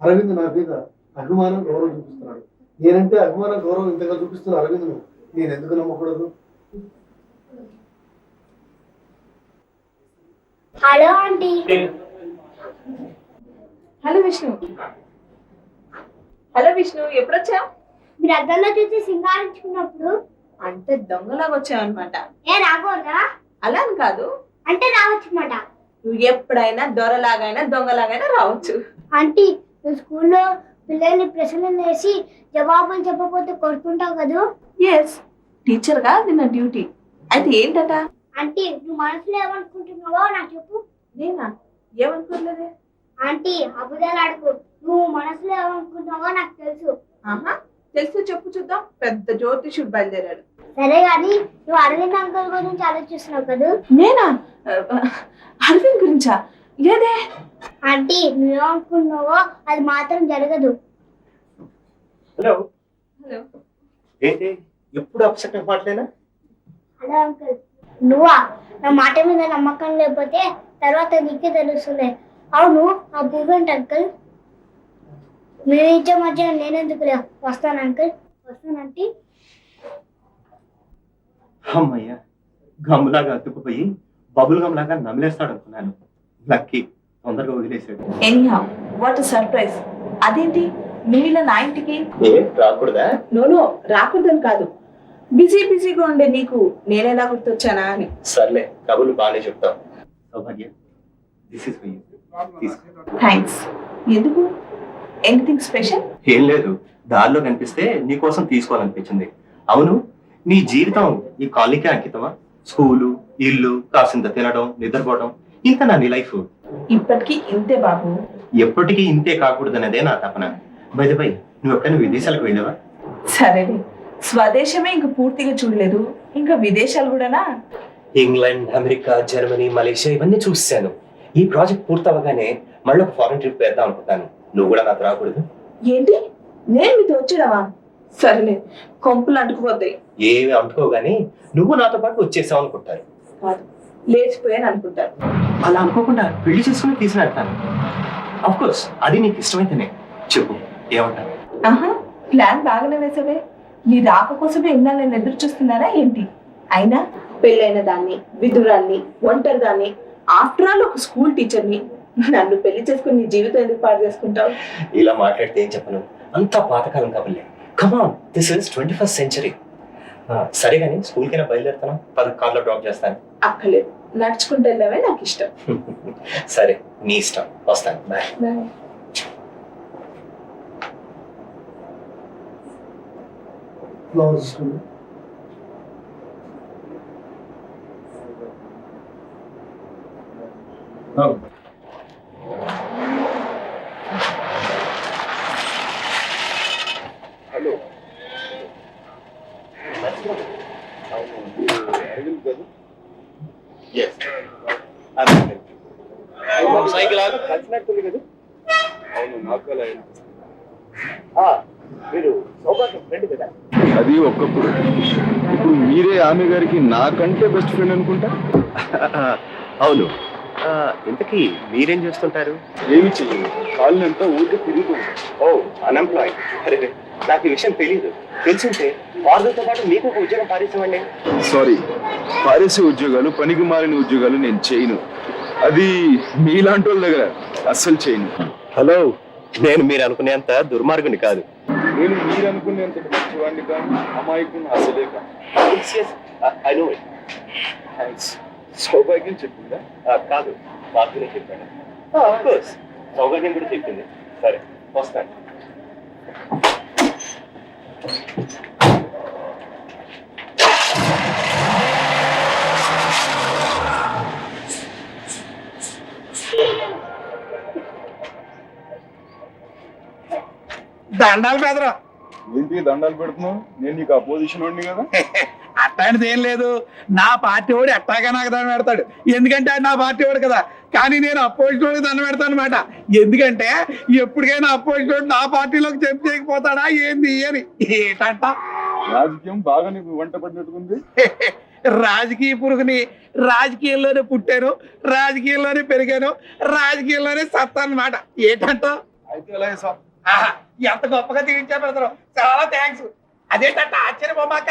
అరవింద్ నా మీద అభిమానం గౌరవం చూపిస్తున్నాడు. నేనంటే అభిమానం గౌరవం ఇంతగా చూపిస్తున్న అరవింద్ను నేను ఎందుకు నమ్మకూడదు? Hello aunty. Hello Vishnu. Hello Vishnu, ఎప్పుడొచ్చా? మీరు అద్దంలో చూసి సింగారించుకున్నప్పుడు. అంటే దొంగలాగా వచ్చావు అనమాట. ఏ రాకూడదా? అలా అని కాదు, అంటే రావచ్చు మాట. నువ్వు ఎప్పుడైనా దొరలాగైనా దొంగలాగైనా రావచ్చు. ఆంటీ, నువ్వు స్కూల్లో పిల్లల్ని ప్రశ్నలు వేసి జవాబులు చెప్పకపోతే కొడుతుంటావు కదా. ఎస్, టీచర్ గా అది నా డ్యూటీ. అయితే ఏంటట? ఆంటీ, నువ్వు మనసులో ఏమనుకుంటున్నావో నాకు చెప్పు. నేనా? ఏమనుకోలేదే. ఆంటీ, అబద్ధాలు ఆడుకో. నువ్వు మనసులో ఏమనుకుంటున్నావో నాకు తెలుసు. ఆహా, తెలుసు, చెప్పు చూద్దాం. పెద్ద జ్యోతిషుడు బయలుదేరాడు. సరే కానీ నువ్వు అరవింద్ అంకుల్ గురించి ఆలోచిస్తున్నావు కదా. నేనా? అరవింద్ గురించా? లేదే. ఆంటీ, నువ్వేమనుకుంటున్నావో అది మాత్రం జరగదు. హలో. హలో. ఏంటి ఎప్పుడు అప్సెట్ మాటలేనా? Hello uncle. నువ్వా? నా మాట మీద నమ్మకం లేకపోతే తర్వాత నీకే తెలుస్తుంది. అవును, ఆ భూమి అంకుల్. మీ ఇచ్చే మధ్య నేనెందుకు వస్తాను అంకుల్. వస్తానంటే అమ్మయ్యా, గమ్ములాగా అతుక్కుపోయి బబుల్ గమ్ లాగా నమిలేస్తాడు అనుకున్నాను. లక్కీ, తొందరగా వదిలేసాడు. Anyhow, what surprise. అదేంటి నువ్వు ఇలా నా ఇంటికి? రాకూడదా? నో, రాకూడదని కాదు, బిజీగా ఉండే నీకు నేనేలా గుర్తొచ్చానా అని. సర్లే, కబుర్లు బాగానే చెప్తాం. Saubhagya, this is for you. Thanks. ఎందుకు? Anything special? ఏం లేదు, దారిలో కనిపిస్తే నీకోసం తీసుకోవాలనిపించింది. అవును, నీ జీవితం ఈ కాలనీకే అంకితమా? స్కూలు, ఇల్లు, కాసింత తినడం, నిద్రపోవడం, ఇంత నా నీ లైఫ్. ఇప్పటికీ ఇంతే బాబు. ఎప్పటికీ ఇంతే కాకూడదనేదే నా తపన. బై నువ్వు ఎప్పుడైనా విదేశాలకు వెళ్ళావా? సరేలే, స్వదేశమే ఇంక పూర్తిగా చూడలేదు, ఇంకా విదేశాలు కూడానా? ఇంగ్లాండ్, అమెరికా, జర్మనీ, మలేషియా ఇవన్నీ చూసాను. ఈ ప్రాజెక్ట్ పూర్తవగానే మళ్ళీ ఒక ఫారెన్ ట్రిప్ వేద్దాం అనుకుంటాను. నువ్వు కూడా నాతో రాకూడదు? ఏంటి, నేను మీతో వచ్చాడవా? సరేలే, కొంపులు అంటుకుపోతాయి. ఏవి అంటుకోగాని నువ్వు నాతో పాటు వచ్చేసావు అనుకుంటారు. కాదు, లేచిపోయాను అనుకుంటారు. అలా అనుకోకుండా పెళ్లి చేసుకుని తీసుకెళ్తాను. అఫ్ కోర్స్, అది నీకు ఇష్టమైతేనే. చెప్పు, ఏమంటావు? ఆహా, ప్లాన్ బాగానే వేసావే. నీ రాక కోసమే ఇన్నాళ్ళు నేను ఎదురు చూస్తున్నారా ఏంటి? అయినా పెళ్ళైన దాన్ని, విధురాల్ని, ఒంటరి దాన్ని, ఆఫ్టర్ ఆల్ ఒక స్కూల్ టీచర్ని, నన్ను పెళ్లి చేసుకుని నీ జీవితం ఎందుకు పాడు చేసుకుంటావు? ఇలా మాట్లాడితే ఏం చెప్పను, అంతా పాతకాలం కాబట్లే. కమాన్, దిస్ ఇస్ 21st century. సరే కానీ స్కూల్కైనా బయలుదేరుతాను. 10 కార్లో డ్రాప్ చేస్తాను. అక్కర్లేదు, నడుచుకుంటూ వెళ్ళామే నాకు ఇష్టం. సరే, నీ ఇష్టం. వస్తాను. బాయ్. బాయ్. ఫ్లవర్స్ ఇస్తుంది. హలో, అరవింద్ గారు? సైకిల్ కలిసినట్టుంది కదా? అవును, నాకు అలా మీరు సౌభాగ్య ఫ్రెండ్ కదా? అది ఒక్కప్పుడు. ఇప్పుడు మీరే ఆమె గారికి నాకంటే బెస్ట్ ఫ్రెండ్ అనుకుంటా. అవును. ఇంతకీ మీరేం చేస్తుంటారు? ఏమి చెయ్యదు, కాళ్ళని అంతా ఊరికే తిరుగుతుంది. ఓ, అన్ఎంప్లాయిడ్. అరే, నాకు ఈ విషయం తెలియదు. తెలుసుంటే వారితో పాటు మీకు ఒక ఉద్యోగం పారేసేవాడిని. సారీ, పారేసే ఉద్యోగాలు, పనికి మారిన ఉద్యోగాలు నేను చేయను. అది మీలాంటి వాళ్ళ దగ్గర అస్సలు చేయను. హలో, నేను మీరు అనుకునేంత దుర్మార్గుని కాదు. నేను మీరు అనుకునేంత మంచివాడిని కానీ అమాయకుని అసలే కానీ. I know it. థ్యాంక్స్. సౌభాగ్యం చెప్పిందా? కాదు, మాధురే చెప్పాను. కోర్స్, సౌభాగ్యం కూడా చెప్పింది. సరే, వస్తాను. దండాలు బెదరు. ఏంటి దండాలు పెడుతున్నావు? నేను నీకు అపోజిషన్ ఉండి కదా. అట్లాంటిది ఏం లేదు. నా పార్టీ వాడు ఎట్టాగా నాకు దండం పెడతాడు, ఎందుకంటే నా పార్టీ వాడు కదా. కానీ నేను అపోజిట్ వాడికి దండం పెడతాను అనమాట. ఎందుకంటే ఎప్పటికైనా అపోజిట్ వాడు నా పార్టీలోకి చెప్పి చేయకపోతాడా ఏంది అని. ఏంటంట, రాజకీయం బాగా నీకు వంట పడినట్టుకుంది. రాజకీయ పురుగుని రాజకీయంలోనే పుట్టాను, రాజకీయంలోనే పెరిగాను, రాజకీయంలోనే సత్తా అనమాట. ఏంటంట, అయితే అలాగే సార్. ఆహా, ఎంత గొప్పగా తీర్చారు బ్రదరు, చాలా థ్యాంక్స్. అదేంటంట ఆశ్చర్యపోమాక,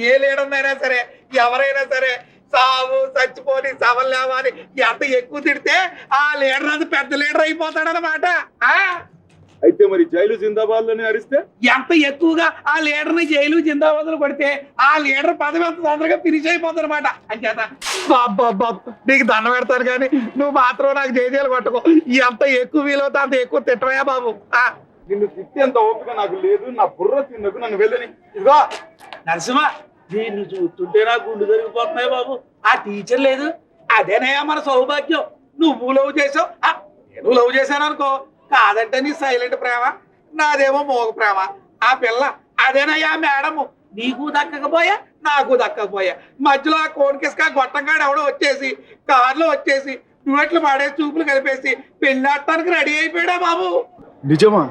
ఏ లీడర్నైనా సరే ఎవరైనా సరే సావు చచ్చిపోని సవల్ లేవని ఎంత ఎక్కువ తిడితే ఆ లీడర్ అది పెద్ద లీడర్ అయిపోతాడనమాట. అయితే మరి జైలు జిందాబాద్ లోనే అరిస్తే ఎంత ఎక్కువగా ఆ లీడర్ ని జైలు జిందాబాదులు కొడితే ఆ లీడర్ పదవి అంత తొందరగా ఫినిష్ అయిపోతుంది అనమాట. అంచేత బాబా నీకు దండం పెడతాను కానీ నువ్వు మాత్రం నాకు జైలు కొట్టుకో. ఎంత ఎక్కువ వీలవుతా అంత ఎక్కువ తిట్టవయా బాబు. నిన్ను తిట్టేంత ఓపిక నాకు లేదు. నా బుర్ర తిన్నకు నన్ను వెళ్ళని. ఇదిగో నరసింహ, దీన్ని చూస్తుంటే నా గుండు జరిగిపోతున్నాయి బాబు. ఆ టీచర్ లేదు, అదేనయ్యా మన సౌభాగ్యం. నువ్వు లవ్ చేసావు, నేను లవ్ చేశాను అనుకో, కాదంటే నీ సైలెంట్ ప్రేమ, నాదేమో మోగ ప్రేమ. ఆ పిల్ల అదేనయ్యా మేడము, నీకు దక్కకపోయా నాకు దక్కకపోయా. మధ్యలో ఆ కోడికిసుక గొట్టంగాడు ఎవడో వచ్చేసి కారులో వచ్చేసి డ్యూయెట్లు పాడేసి చూపులు కలిపేసి పెళ్ళాడటానికి రెడీ అయిపోయాడా బాబు. నిజమా?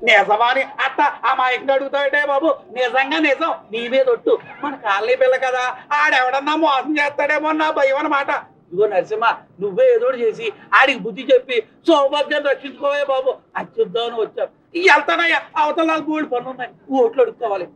నిజమాని అట్ట అమాయకంగా అడుగుతాడే బాబు. నిజంగా నిజం, నీ మీద ఒట్టు. మన కాలనీ పిల్ల కదా, ఆడెవడన్నా మోసం చేస్తాడేమో నా భయం అన్నమాట. ఇదిగో నరసింహ, నువ్వే ఏదోడు చేసి ఆడికి బుద్ధి చెప్పి సౌభాగ్యాన్ని రక్షించుకోవే బాబు. అది చెప్దామని వచ్చావు. వెళ్తానయ్యా, అవతల నాకు బోల్డ్ పనులు ఉన్నాయి, ఓట్లు అడుక్కోవాలి.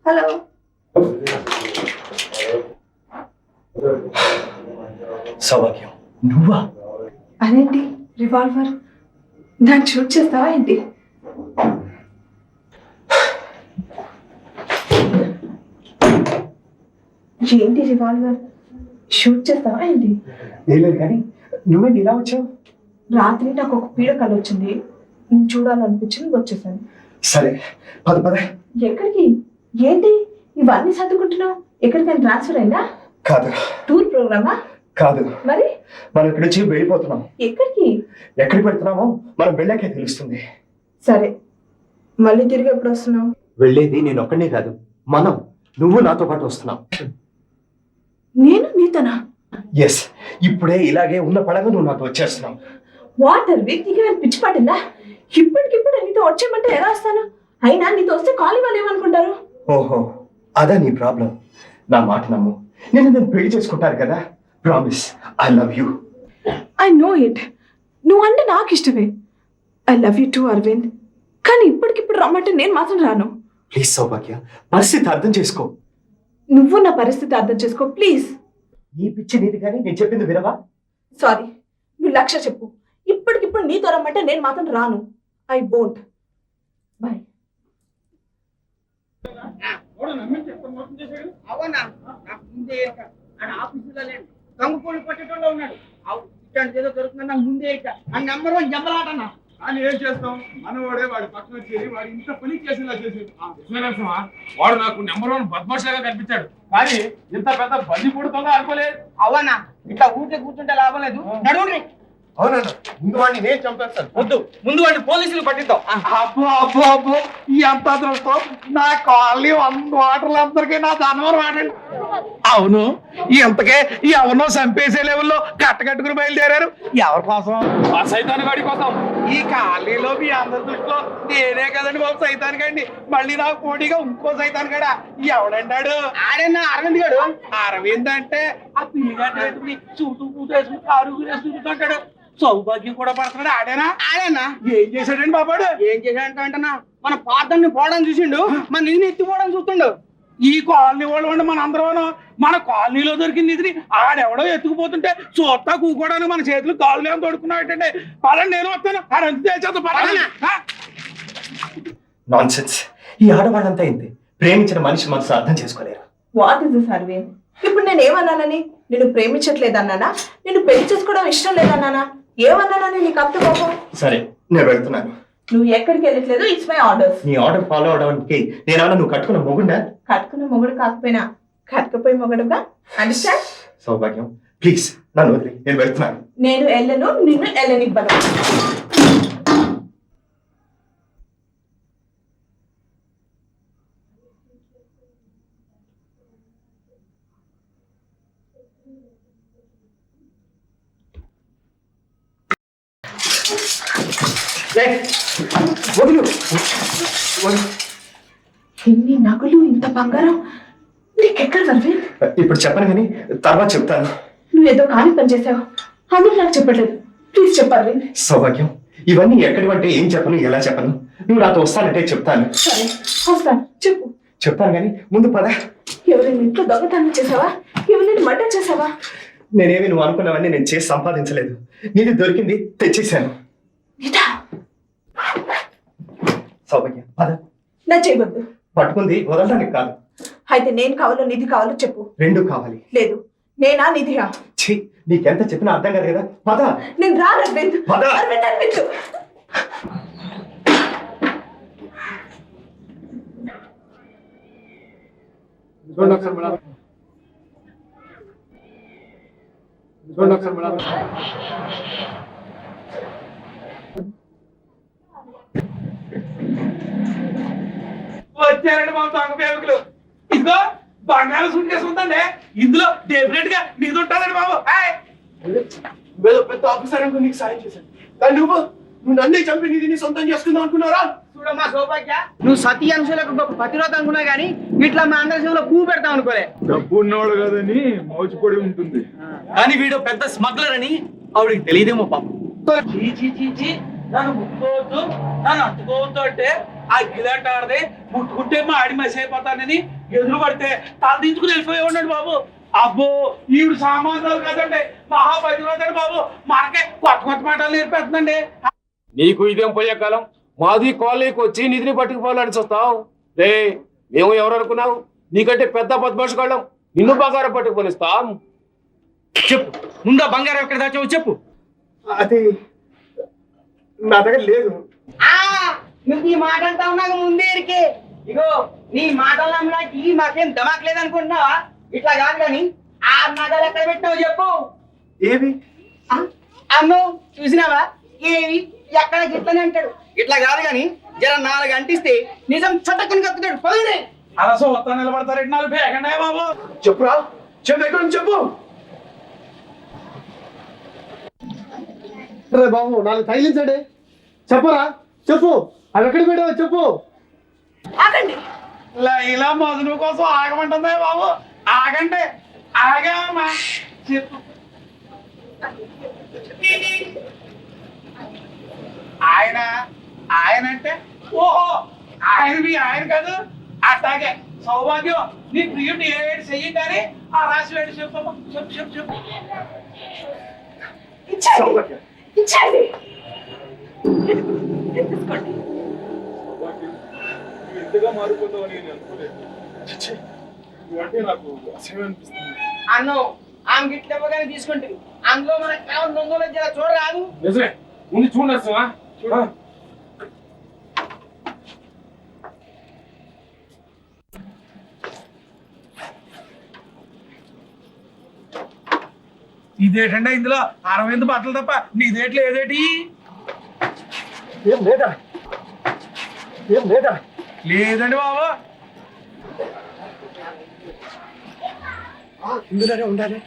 హలో, సౌభాగ్యం నువ్వా? అదేంటి రివాల్వర్? దాన్ని షూట్ చేస్తావా ఏంటి? ఏంటి రివాల్వర్ షూట్ చేస్తావా ఏంటి? లేదు కానీ నువ్వేంటి ఇలా వచ్చావు? రాత్రి నాకు ఒక పీడ కల వచ్చింది, నేను చూడాలనిపించింది, వచ్చేసాను. సరే పద పద. ఎక్కడికి? ఏంటి ఇవన్నీ సర్దుకుంటున్నావు? ఎక్కడికైనా ట్రాన్స్ఫర్ అయిందా? కాదు. టూర్ ప్రోగ్రామా? కాదు. మరి మనం ఇక్కడి నుంచి వెళ్ళిపోతున్నాం. ఎక్కడికి? ఎక్కడికి పెడుతున్నామో మనం వెళ్ళాకే తెలుస్తుంది. సరే, మళ్ళీ తిరిగి ఎప్పుడు వస్తున్నావు? వెళ్ళేది నేను ఒక్కడే కాదు, మనం, నువ్వు నాతో పాటు వస్తున్నాం. నేను నీతోనా? ఎస్, ఇప్పుడే ఇలాగే ఉన్న పడగా నువ్వు నాతో వచ్చేస్తున్నావు. వాటర్ వీక్ నీకు పిచ్చి పట్టిందా? ఇప్పటికిప్పుడు నీతో వచ్చేయమంటే ఎలా వస్తాను? అయినా నీతో వస్తే కాలి వాళ్ళు ఏమనుకుంటారు? ఓహో, అదా నీ ప్రాబ్లం. నా మాట నమ్ము, నేను పెళ్లి చేసుకుంటాను కదా. Promise, I love you. I know it. నువ్వంటే నాకు ఇష్టమే. I love you too Aravind. కానీ ఇప్పటికిప్పుడు రమ్మంటే నేను మాత్రం రాను. ప్లీజ్ సౌభాగ్య, పరిస్థితి అర్థం చేసుకో. నువ్వు నా పరిస్థితి అర్థం చేసుకో ప్లీజ్. నీ పిచ్చి నీది కానీ నేను చెప్పింది వినవా? సారీ, నువ్వు 1,00,000 చెప్పు, ఇప్పటికిప్పుడు నీతో రమ్మంటే నేను మాత్రం రాను. I won't. బాయ్. అవునా, నాకు ముందే ఆఫీసులో లేడు, దొంగపోళ్ళు పట్టేటోళ్ళు ఉన్నాడు. ఇట్లాంటి ఏదో దొరుకుతుందని నాకు ముందే నెంబర్ 1 జంబలాటన్నా. అని ఏం చేస్తాం? మనవాడే వాడి పక్కన చేరి వాడు ఇంత పని చేసేలా చేసేది. వాడు నాకు నెంబర్ 1 బద్మాష్ లాగా కనిపించాడు, కానీ ఇంత పెద్ద బంది పుడుతుందో అనుకోలేదు. అవునా, ఇట్లా ఊరికే కూర్చుంటే లాభం లేదు, నడువుని. అవునన్నా, ముందు వాడిని నేను చంపేస్తాను. వద్దు, ముందు వాడిని పోలీసులు పట్టిద్దాం. అబ్బో అబ్బో అబ్బో, ఎంత అదృష్టం. నా కాలనీ 100 ఓటర్లందరికీ నా జన్మం వాడండి. అవును, ఇంతకే ఎవరినో చంపేసే లెవెల్లో కట్టకట్టుకుని బయలుదేరారు. ఎవరి కోసం? ఆ సైతాన్ గాడి కోసం. ఈ కాలనీలో మీ అందరి దృష్టిలో నేనే కదండి బాబు సైతానికండి. మళ్ళీ నాకు పోటీగా ఇంకో సైతానికాడా ఎవడంటాడు? ఆడన్నా అరవింద్ గారు. అరవింద్ అంటే ఆ పిల్లిగడ్డ వేసుకుని సూటు కూటు వేసుకుని కారు తిరుగుతుంటాడు. సౌభాగ్యం కూడా పడుతున్నాడు. ఆడేనా? ఆడన్నా. ఏం చేశాడండి బాబాడు? ఏం చేశాడంటన్నా, మన పాతన్ని పోవడం చూసిండు, మన నిధిని ఎత్తిపోవడం చూస్తుండు. ఈ కాలనీ వాళ్ళు ఉండి మన అందరం మన కాలనీలో దొరికిన నిధిని ఆడెవడో ఎత్తుకుపోతుంటే చూస్తా కూకోవడానికి మన చేతులు కాళ్ళు ఏమో తొడుక్కున్నాడంటే. పదండి, నేను వస్తాను. నాన్సెన్స్. ఈ ఆడవాళ్ళంతా ఇంతే, ప్రేమించిన మనిషి మనసు అర్థం చేసుకోలేరు. What is this Aravind? ఇప్పుడు నేను ఏమన్నానని? నేను ప్రేమించట్లేదన్నానా? నేను పెళ్లి చేసుకోవడం ఇష్టం లేదన్నానా? ఏమన్నానని నీకు అంత కోపం? సరే, నేను వెళ్తున్నాను. నువ్వు ఎక్కడికి వెళ్ళట్లేదు. It's my orders. నీ ఆర్డర్ ఫాలో అవడానికి నేనేమన్నా నువ్వు కట్టుకున్న మొగుండా? కట్టుకున్న మొగుడు కాకపోయినా కట్టుకుపోయి మొగడుగా. అండర్స్టాండ్? సౌభాగ్యం, ప్లీజ్ నన్ను వదిలి, నేను వెళ్తున్నాను. నేను వెళ్ళను, నిన్ను వెళ్ళనివ్వను. వదిలు. ఇన్ని నగలు, ఇంత బంగారం నీకెక్కడ సర్వే? ఇప్పుడు చెప్పను కానీ తర్వాత చెప్తాను. నువ్వేదో కాని పని చేసావు, అందుకు నాకు చెప్పట్లేదు. ప్లీజ్ చెప్పాలి. సౌభాగ్యం, ఇవన్నీ ఎక్కడివంటే ఏం చెప్పను, ఎలా చెప్పను? నువ్వు నాతో వస్తానంటే చెప్తాను. సరే వస్తాను, చెప్పు. చెప్తాను కానీ ముందు పద. ఎవరైనా ఇంట్లో దొంగతనం చేసావా? ఎవరైనా మర్డర్ చేసావా? నేనేమి నువ్వు అనుకున్నవన్నీ నేను చేసి సంపాదించలేదు. నీది దొరికింది, తెచ్చేశాను. ఇదా సౌభాగ్యం పద. నా చేయవద్దు. పట్టుకుంది వదలడానికి కాదు. అయితే నేను కావాలో నిధి కావాలో చెప్పు. రెండు కావాలి. లేదు, నేనా నిధియా? ఛీ, నీకెంత చెప్పినా అర్థం కాదు కదా. పద. నేను రాను అరవింద్. పద. అరవింద్, అరవింద్. చూడండి ఒకసారి మేడం. చూడండి ఒకసారి మేడం. వచ్చారండి బాబు దొంగ పేరుకులు. ఇదిగో బంగారం సూట్ కేసు ఉందండి, ఇందులో డెఫినెట్ గా నీది ఉంటుందండి బాబు. పెద్ద ఆఫీసర్ అనుకో నీకు సాయం చేశాను, కానీ నువ్వు నన్నే చంపి నీ సొంతం చేసుకుందాం అనుకున్నారా? చూడమ్మా సౌభాగ్య, నువ్వు సతీ అంశాలకు గొప్ప పతిరోధ అనుకున్నా గానీ ఇట్లా మా అందరి జీవంలో పువ్వు పెడతాం అనుకోలే. డబ్బు ఉన్నవాడు కదని మౌచిపడి ఉంటుంది. కానీ వీడు పెద్ద స్మగ్లర్ అని ఆవిడికి తెలియదేమో పాపం. నన్ను ముట్టుకోవద్దు, నన్ను అంటుకోవద్దు అంటే ఆ గిలాంటి ఆడదే ముట్టుకుంటే మా ఆడి మసి అయిపోతానని ఎదురు పడితే తల దించుకుని వెళ్ళిపోయి ఉన్నాడు బాబు. అబ్బో ఈవిడ సామాన్యులు కదండి, మహాపతిరోధండి బాబు. మనకే కొత్త కొత్త మాటలు నేర్పేస్తుందండి. నీకు ఇదేం పోయే కాలం, మాది కాలనీకి వచ్చి నిధిని పట్టుకుపోవాలని చూస్తావు రే. మేము ఎవరు అనుకున్నావు? నీకంటే పెద్ద బద్మాషుగాళ్ళం, నిన్ను బంగారం పట్టుకునిస్తాం. చెప్పు, ముందా బంగారం ఎక్కడ దాచావు చెప్పు. అది నా దగ్గర లేదు. నువ్వు ఈ మాట అంటావు నాకు ముందే ఎరికే. ఇగో నీ మాటలు నమ్మడానికి మాకేం దమాక్ లేదనుకుంటున్నావా? ఇట్లా కాదు కానీ ఆ నగలు ఎక్కడ పెట్టావు చెప్పు. ఏవి? అమ్మో చూసినావా? ఏవి ఎక్కడ గిట్లనే అంటాడు. ఇట్లా కాదు కానీ జర 4 అంటిస్తే నిజం చట్టకుని కక్కుతాడు. పోయినే అలా సో వస్తా నిలబడతారు 4 బేగండి బాబు. చెప్పురా, చెప్పు, ఎక్కడ నుంచి చెప్పు. రే బాబు, 4 తగిలించండి. చెప్పరా, చెప్పు. అవి ఎక్కడ పెట్టావో చెప్పు. ఆగండి. ఇలా మధును కోసం ఆగమంటుందే బాబు. ఆగండి, ఆగామా చెప్పు. ఆయన అంటే ఓహో ఆయన మీ ఆయన కాదు. అట్లాగే సౌభాగ్యం నీ ప్రియుడిని ఏడు చెయ్యి కానీ ఆ రాసి వేడి చెప్పు చెప్పు చెప్పు చెప్పు. ఇచ్చేయండి, ఇచ్చేయండి. తీసుకోండి. ఇంతగా మారిపోతావు అని నేను అనుకోలేదు. అంటే నాకు అసహ్యం అనిపిస్తుంది. అన్ను ఆమె గిట్ల ఇవ్వగానే తీసుకుంటుంది. అందులో మనకు కావాలి 200 జర చూడరాదు. నిజమే, ముందు చూడొచ్చా? ఇదేటండి ఇందులో 68 బట్టలు తప్ప నీదేట్లు ఏదేటి? ఏం లేదా? ఏం లేదా? లేదండి బాబు. ఇందులోనే ఉండాలి.